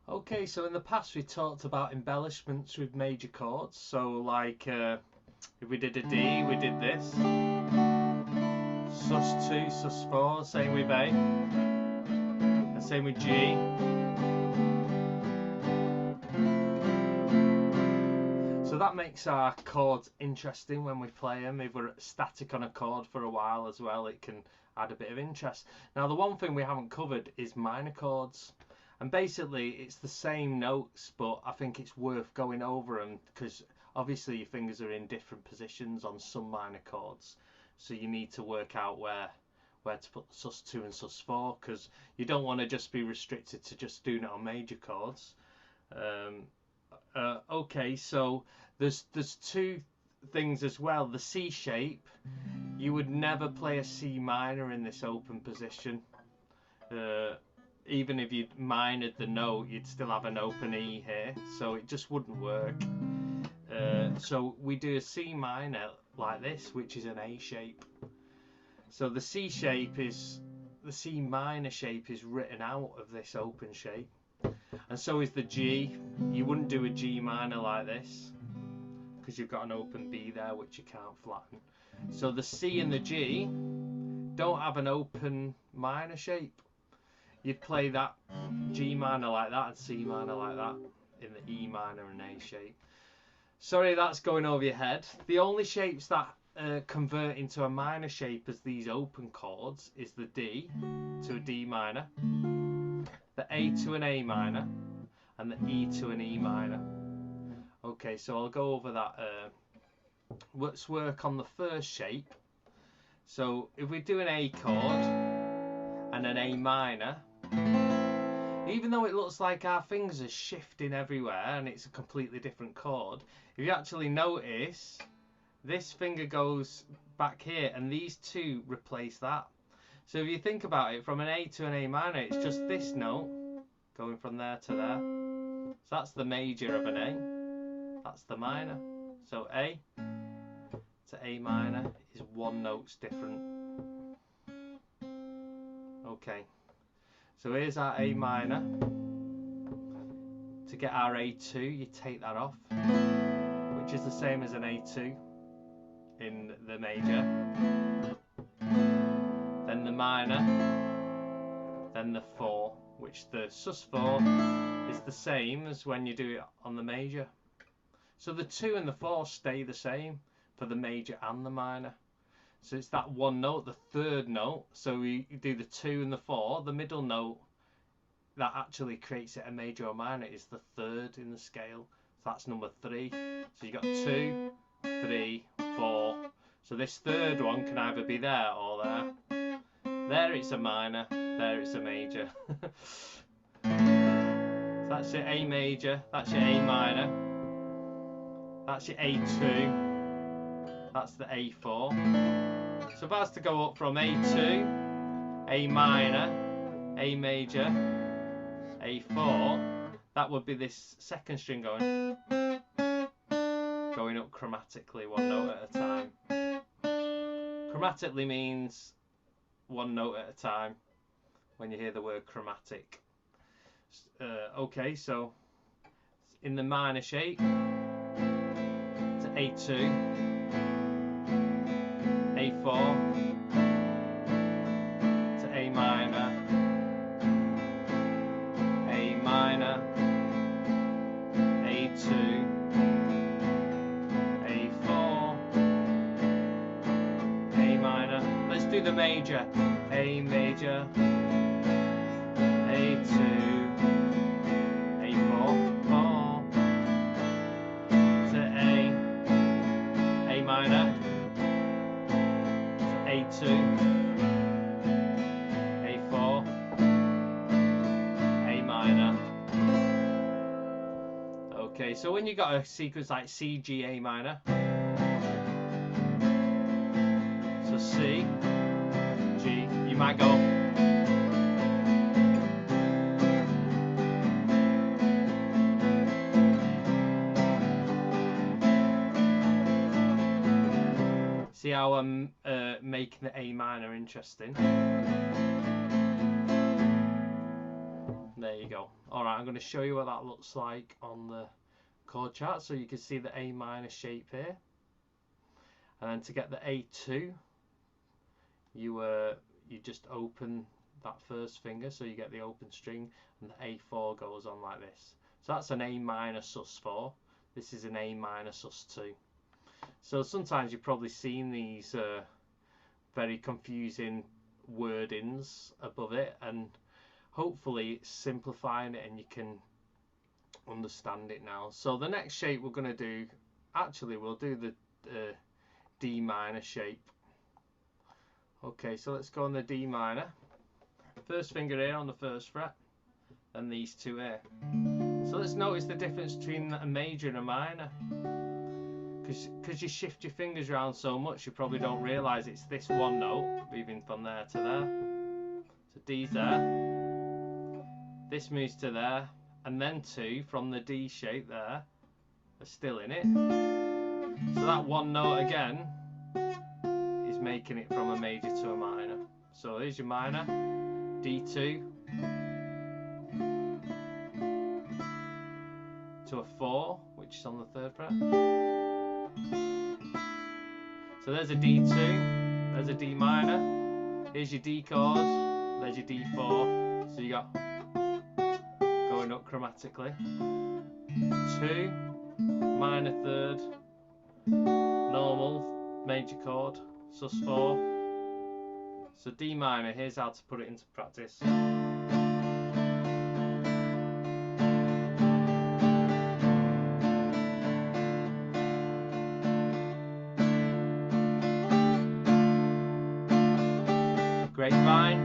Okay, so in the past we talked about embellishments with major chords. So like if we did a D, we did this. sus2, sus4, same with A. And same with G. So that makes our chords interesting when we play them. If we're static on a chord for a while as well, it can add a bit of interest. Now the one thing we haven't covered is minor chords. And basically it's the same notes, but I think it's worth going over them because obviously your fingers are in different positions on some minor chords. So you need to work out where to put sus2 and sus4, because you don't want to just be restricted to just doing it on major chords. Okay, so there's two things as well. The C shape, you would never play a C minor in this open position. Even if you minored the note, you'd still have an open E here, so it just wouldn't work. So we do a C minor like this, which is an A shape. So the C minor shape is written out of this open shape, and so is the G. You wouldn't do a G minor like this because you've got an open B there which you can't flatten. So the C and the G don't have an open minor shape. You'd play that G minor like that and C minor like that in the E minor and A shape. Sorry, that's going over your head. The only shapes that convert into a minor shape as these open chords is the D to a D minor, the A to an A minor, and the E to an E minor. Okay, so I'll go over that. Let's work on the first shape. So if we do an A chord and an A minor, even though it looks like our fingers are shifting everywhere and it's a completely different chord, if you actually notice, this finger goes back here and these two replace that. So if you think about it, from an A to an A minor, it's just this note going from there to there. So that's the major of an A, that's the minor. So A to A minor is one note's different. Okay. So here's our A minor. To get our A2, you take that off, which is the same as an A2 in the major. Then the minor, then the 4, which the sus4 is the same as when you do it on the major. So the 2 and the 4 stay the same for the major and the minor. So it's that one note, the third note. So we do the 2 and the 4. The middle note that actually creates it a major or minor is the third in the scale. So that's number 3. So you got 2, 3, 4. So this third one can either be there or there. There it's a minor, there it's a major. So that's your A major, that's your A minor, that's your A2. That's the A4. So if I was to go up from A2, A minor, A major, A4, that would be this second string going up chromatically, one note at a time. Chromatically means one note at a time when you hear the word chromatic. Okay, so in the minor shape, to A2, A4 to A minor, A minor, A2, A4, A minor. Let's do the major. A major, A2, A4, 4 to A minor, A2, A4, A minor. Okay, so when you got a sequence like C, G, A minor, so C, G, you might go see how I'm making the A minor interesting. There you go. Alright, I'm going to show you what that looks like on the chord chart. So you can see the A minor shape here. And then to get the A2, you just open that first finger, so you get the open string, and the A4 goes on like this. So that's an A minor sus4. This is an A minor sus2. So sometimes you've probably seen these very confusing wordings above it, and hopefully it's simplifying it and you can understand it now. So the next shape we're going to do, actually we'll do the D minor shape. Okay, so let's go on the D minor. First finger here on the first fret, and these two here. So let's notice the difference between a major and a minor. Because you shift your fingers around so much, you probably don't realise it's this one note moving from there to there. So D's there, this moves to there, and then two from the D shape there are still in it. So that one note again is making it from a major to a minor. So here's your minor, D2 to a 4, which is on the third fret. So there's a D2, there's a D minor, here's your D chord, there's your D4, so you got going up chromatically. 2, minor third, normal, major chord, sus4. So D minor, here's how to put it into practice. Grapevine,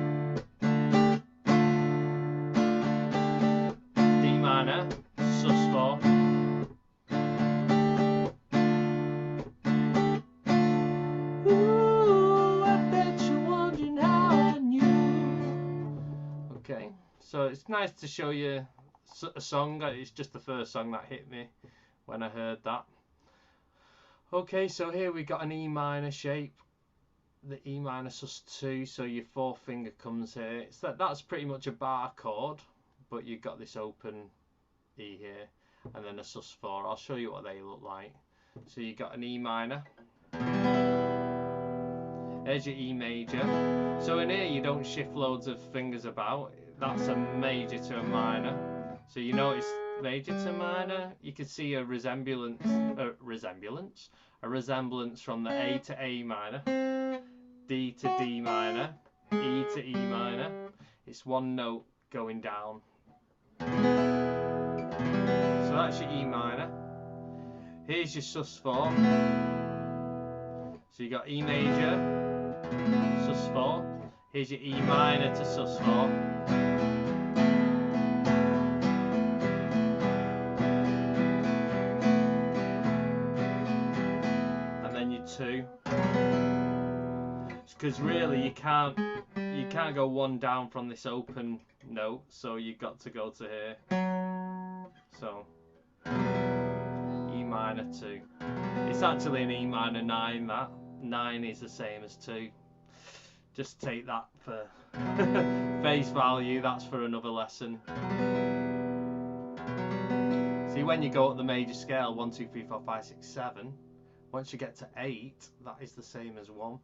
D minor, sus4. Ooh, I bet you're wondering how I knew. Okay, so it's nice to show you a song. It's just the first song that hit me when I heard that. Okay, so here we got an E minor shape. The E minor sus2, so your fourth finger comes here. That's pretty much a bar chord, but you've got this open E here, and then a sus4. I'll show you what they look like. So you got an E minor. There's your E major. So in here you don't shift loads of fingers about. That's a major to a minor. So you notice major to minor. You can see a resemblance from the A to A minor. D to D minor, E to E minor. It's one note going down. So that's your E minor. Here's your sus4. So you got E major, sus4. Here's your E minor to sus4. And then your 2. Because really you can't go one down from this open note, so you've got to go to here. So E minor 2. It's actually an E minor 9. That 9 is the same as 2. Just take that for face value. That's for another lesson. See, when you go up the major scale, 1, 2, 3, 4, 5, 6, 7. Once you get to 8, that is the same as 1.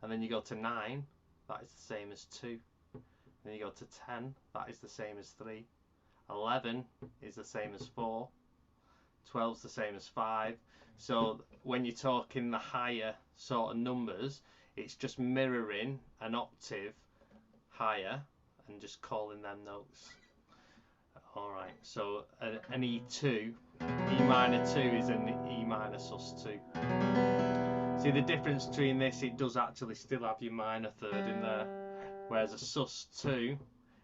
And then you go to 9, that is the same as 2. Then you go to 10, that is the same as 3. 11 is the same as 4. 12 is the same as 5. So when you're talking the higher sort of numbers, it's just mirroring an octave higher and just calling them notes. Alright, so an E2, E minor 2 is an E minor sus2. See the difference between this, it does actually still have your minor third in there, whereas a sus2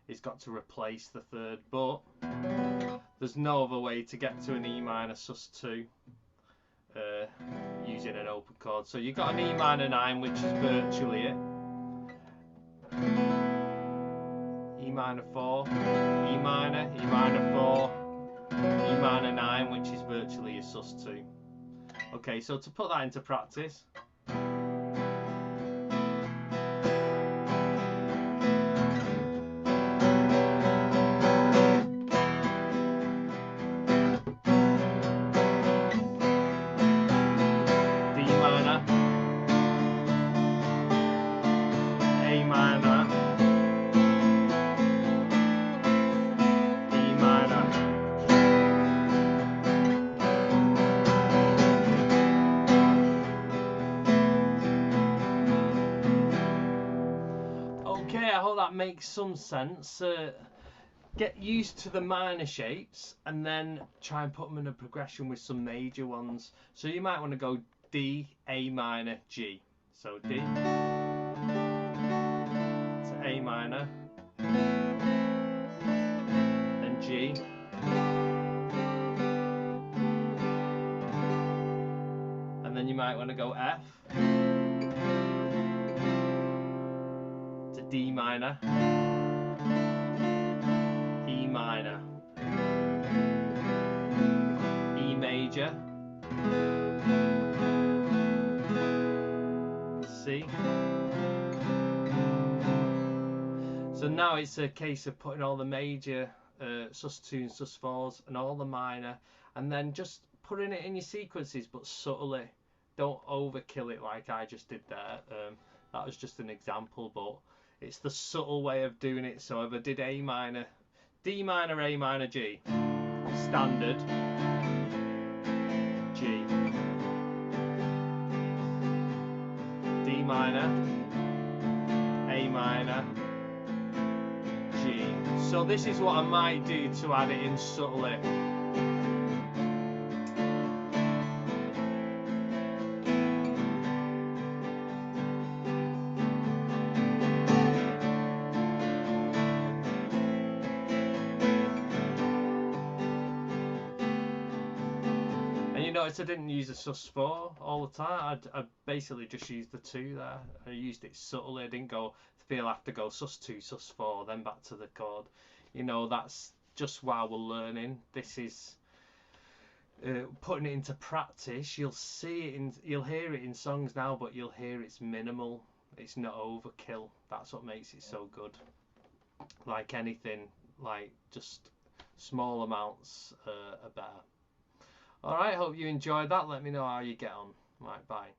it's got to replace the third, but there's no other way to get to an E minor sus2 using an open chord. So you've got an E minor 9, which is virtually it. E minor 4, E minor 4, E minor 9, which is virtually your sus2. Okay, so to put that into practice, hope that makes some sense. Get used to the minor shapes and then try and put them in a progression with some major ones. So you might want to go D, A minor, G. So D to A minor, then G, and then you might want to go F to D minor, E minor, E major, C. So now it's a case of putting all the major sus2 and sus4s and all the minor, and then just putting it in your sequences, but subtly. Don't overkill it like I just did there. That was just an example, but it's the subtle way of doing it. So if I did A minor, D minor, A minor, G, standard, G, D minor, A minor, G. So this is what I might do to add it in subtly. Notice I didn't use a sus4 all the time. I basically just used the 2 there. I used it subtly. I didn't feel I have to go sus2, sus4, then back to the chord. You know, that's just while we're learning. This is putting it into practice. You'll see it you'll hear it in songs now, but you'll hear it's minimal. It's not overkill. That's what makes it so good. Like anything, like just small amounts are better. Alright, hope you enjoyed that. Let me know how you get on. Right, bye.